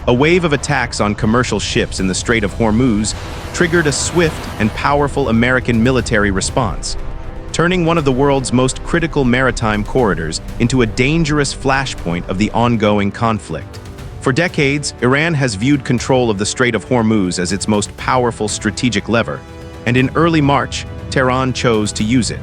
A wave of attacks on commercial ships in the Strait of Hormuz triggered a swift and powerful American military response, turning one of the world's most critical maritime corridors into a dangerous flashpoint of the ongoing conflict. For decades, Iran has viewed control of the Strait of Hormuz as its most powerful strategic lever, and in early March, Tehran chose to use it.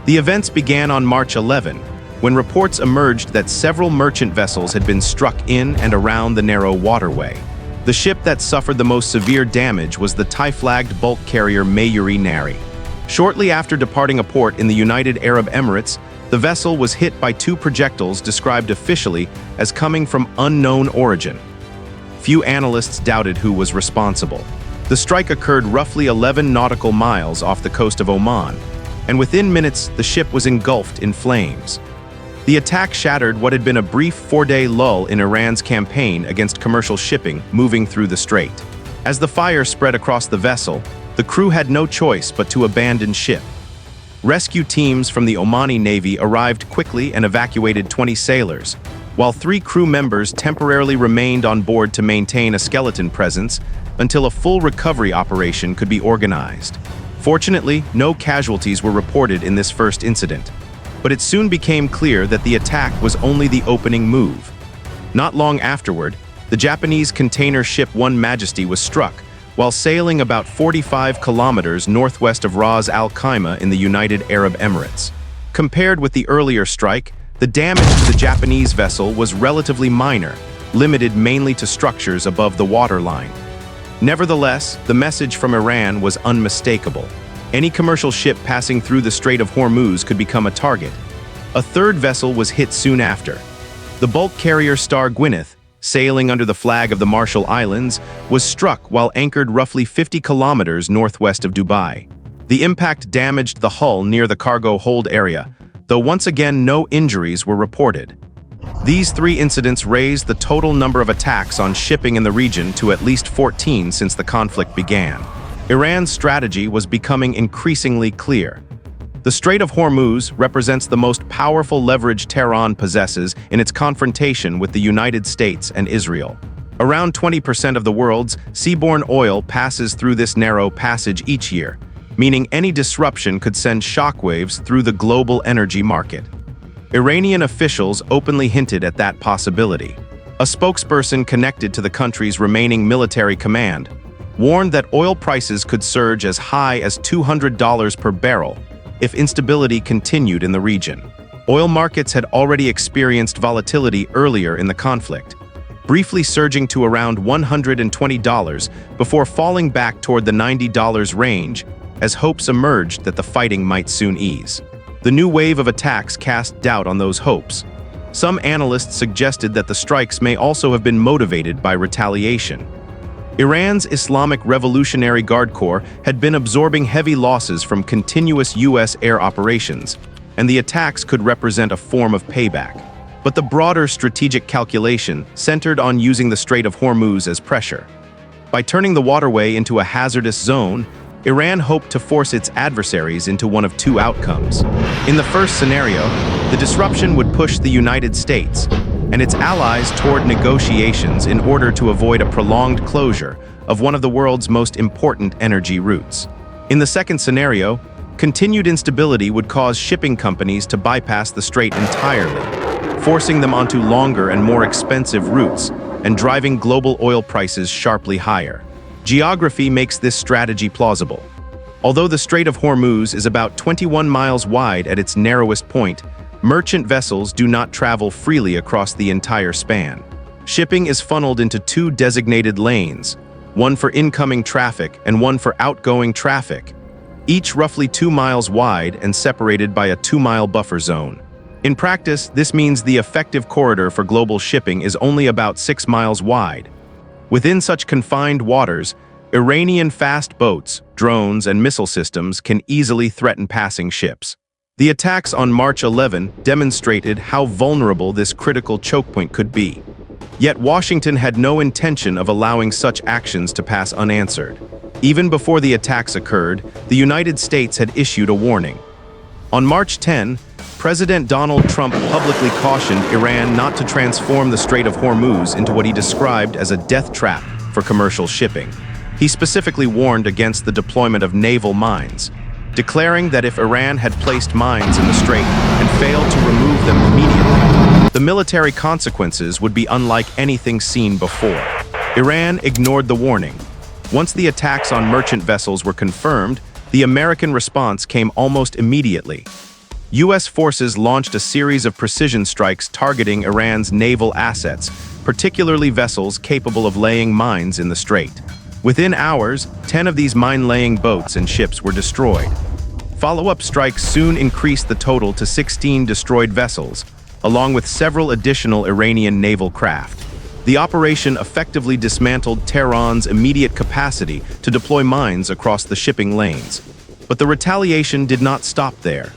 The events began on March 11, when reports emerged that several merchant vessels had been struck in and around the narrow waterway. The ship that suffered the most severe damage was the Thai-flagged bulk carrier Mayuri Nari. Shortly after departing a port in the United Arab Emirates, the vessel was hit by two projectiles described officially as coming from unknown origin. Few analysts doubted who was responsible. The strike occurred roughly 11 nautical miles off the coast of Oman, and within minutes the ship was engulfed in flames. The attack shattered what had been a brief 4-day lull in Iran's campaign against commercial shipping moving through the strait. As the fire spread across the vessel, the crew had no choice but to abandon ship. Rescue teams from the Omani Navy arrived quickly and evacuated 20 sailors, while 3 crew members temporarily remained on board to maintain a skeleton presence until a full recovery operation could be organized. Fortunately, no casualties were reported in this first incident, but it soon became clear that the attack was only the opening move. Not long afterward, the Japanese container ship One Majesty was struck while sailing about 45 kilometers northwest of Ras Al Khaimah in the United Arab Emirates. Compared with the earlier strike, the damage to the Japanese vessel was relatively minor, limited mainly to structures above the waterline. Nevertheless, the message from Iran was unmistakable. Any commercial ship passing through the Strait of Hormuz could become a target. A third vessel was hit soon after. The bulk carrier Star Gwyneth, sailing under the flag of the Marshall Islands, was struck while anchored roughly 50 kilometers northwest of Dubai. The impact damaged the hull near the cargo hold area, though once again no injuries were reported. These 3 incidents raised the total number of attacks on shipping in the region to at least 14 since the conflict began. Iran's strategy was becoming increasingly clear. The Strait of Hormuz represents the most powerful leverage Tehran possesses in its confrontation with the United States and Israel. Around 20% of the world's seaborne oil passes through this narrow passage each year, meaning any disruption could send shockwaves through the global energy market. Iranian officials openly hinted at that possibility. A spokesperson connected to the country's remaining military command warned that oil prices could surge as high as $200 per barrel if instability continued in the region. Oil markets had already experienced volatility earlier in the conflict, briefly surging to around $120 before falling back toward the $90 range as hopes emerged that the fighting might soon ease. The new wave of attacks cast doubt on those hopes. Some analysts suggested that the strikes may also have been motivated by retaliation. Iran's Islamic Revolutionary Guard Corps had been absorbing heavy losses from continuous U.S. air operations, and the attacks could represent a form of payback. But the broader strategic calculation centered on using the Strait of Hormuz as pressure. By turning the waterway into a hazardous zone, Iran hoped to force its adversaries into one of 2 outcomes. In the first scenario, the disruption would push the United States and its allies toward negotiations in order to avoid a prolonged closure of one of the world's most important energy routes. In the second scenario, continued instability would cause shipping companies to bypass the strait entirely, forcing them onto longer and more expensive routes and driving global oil prices sharply higher. Geography makes this strategy plausible. Although the Strait of Hormuz is about 21 miles wide at its narrowest point, merchant vessels do not travel freely across the entire span. Shipping is funneled into 2 designated lanes, one for incoming traffic and one for outgoing traffic, each roughly 2 miles wide and separated by a 2-mile buffer zone. In practice, this means the effective corridor for global shipping is only about 6 miles wide. Within such confined waters, Iranian fast boats, drones, and missile systems can easily threaten passing ships. The attacks on March 11 demonstrated how vulnerable this critical choke point could be. Yet Washington had no intention of allowing such actions to pass unanswered. Even before the attacks occurred, the United States had issued a warning. On March 10, President Donald Trump publicly cautioned Iran not to transform the Strait of Hormuz into what he described as a death trap for commercial shipping. He specifically warned against the deployment of naval mines, declaring that if Iran had placed mines in the strait and failed to remove them immediately, the military consequences would be unlike anything seen before. Iran ignored the warning. Once the attacks on merchant vessels were confirmed, the American response came almost immediately. U.S. forces launched a series of precision strikes targeting Iran's naval assets, particularly vessels capable of laying mines in the strait. Within hours, 10 of these mine-laying boats and ships were destroyed. Follow-up strikes soon increased the total to 16 destroyed vessels, along with several additional Iranian naval craft. The operation effectively dismantled Tehran's immediate capacity to deploy mines across the shipping lanes. But the retaliation did not stop there.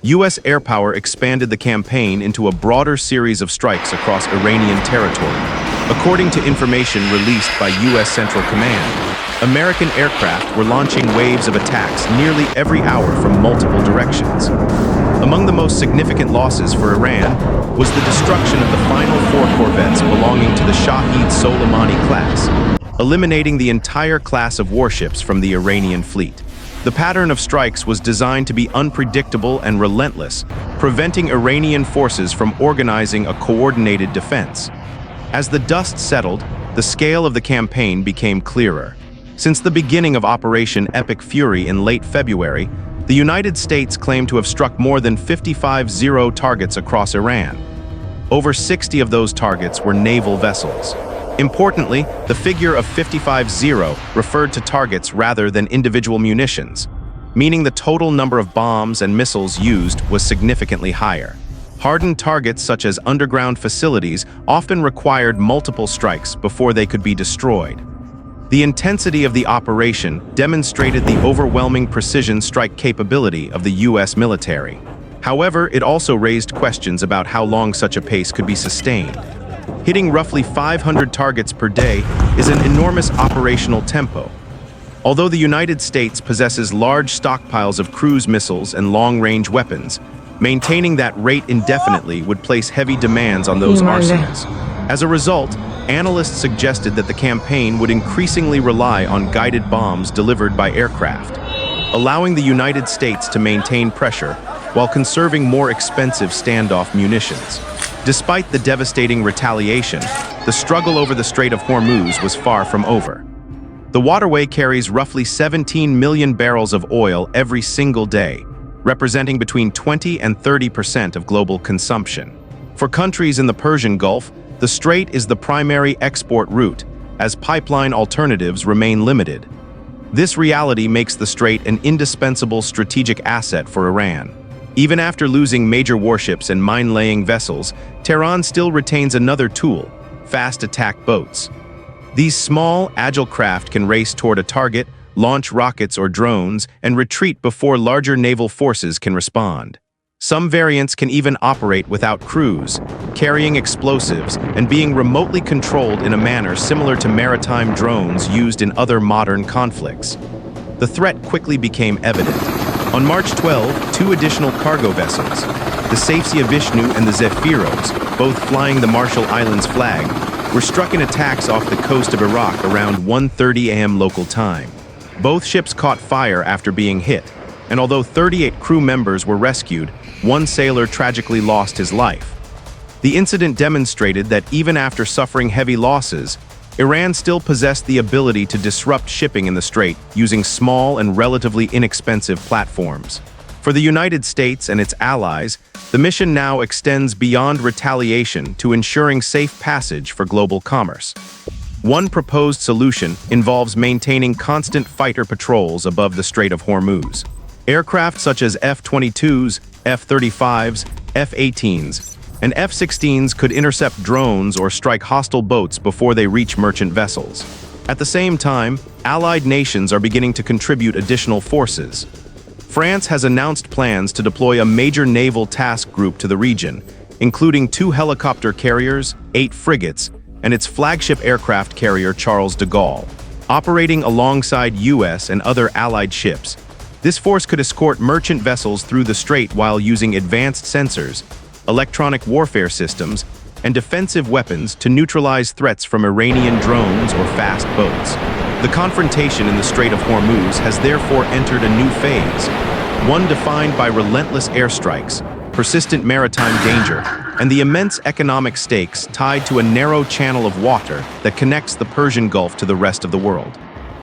U.S. air power expanded the campaign into a broader series of strikes across Iranian territory. According to information released by U.S. Central Command, American aircraft were launching waves of attacks nearly every hour from multiple directions. Among the most significant losses for Iran was the destruction of the final 4 corvettes belonging to the Shahid Soleimani class, eliminating the entire class of warships from the Iranian fleet. The pattern of strikes was designed to be unpredictable and relentless, preventing Iranian forces from organizing a coordinated defense. As the dust settled, the scale of the campaign became clearer. Since the beginning of Operation Epic Fury in late February, the United States claimed to have struck more than 55 zero targets across Iran. Over 60 of those targets were naval vessels. Importantly, the figure of 55-0 referred to targets rather than individual munitions, meaning the total number of bombs and missiles used was significantly higher. Hardened targets such as underground facilities often required multiple strikes before they could be destroyed. The intensity of the operation demonstrated the overwhelming precision strike capability of the U.S. military. However, it also raised questions about how long such a pace could be sustained. Hitting roughly 500 targets per day is an enormous operational tempo. Although the United States possesses large stockpiles of cruise missiles and long-range weapons, maintaining that rate indefinitely would place heavy demands on those arsenals. As a result, analysts suggested that the campaign would increasingly rely on guided bombs delivered by aircraft, allowing the United States to maintain pressure while conserving more expensive standoff munitions. Despite the devastating retaliation, the struggle over the Strait of Hormuz was far from over. The waterway carries roughly 17 million barrels of oil every single day, representing between 20 and 30% of global consumption. For countries in the Persian Gulf, the strait is the primary export route, as pipeline alternatives remain limited. This reality makes the strait an indispensable strategic asset for Iran. Even after losing major warships and mine-laying vessels, Tehran still retains another tool: fast attack boats. These small, agile craft can race toward a target, launch rockets or drones, and retreat before larger naval forces can respond. Some variants can even operate without crews, carrying explosives and being remotely controlled in a manner similar to maritime drones used in other modern conflicts. The threat quickly became evident. On March 12, 2 additional cargo vessels, the Safsia Vishnu and the Zephyros, both flying the Marshall Islands flag, were struck in attacks off the coast of Iraq around 1:30 a.m. local time. Both ships caught fire after being hit, and although 38 crew members were rescued, 1 sailor tragically lost his life. The incident demonstrated that even after suffering heavy losses, Iran still possessed the ability to disrupt shipping in the strait using small and relatively inexpensive platforms. For the United States and its allies, the mission now extends beyond retaliation to ensuring safe passage for global commerce. One proposed solution involves maintaining constant fighter patrols above the Strait of Hormuz. Aircraft such as F-22s, F-35s, F-18s, and F-16s could intercept drones or strike hostile boats before they reach merchant vessels. At the same time, allied nations are beginning to contribute additional forces. France has announced plans to deploy a major naval task group to the region, including 2 helicopter carriers, 8 frigates, and its flagship aircraft carrier Charles de Gaulle. Operating alongside U.S. and other allied ships, This force could escort merchant vessels through the strait while using advanced sensors, electronic warfare systems, and defensive weapons to neutralize threats from Iranian drones or fast boats. The confrontation in the Strait of Hormuz has therefore entered a new phase, one defined by relentless airstrikes, persistent maritime danger, and the immense economic stakes tied to a narrow channel of water that connects the Persian Gulf to the rest of the world.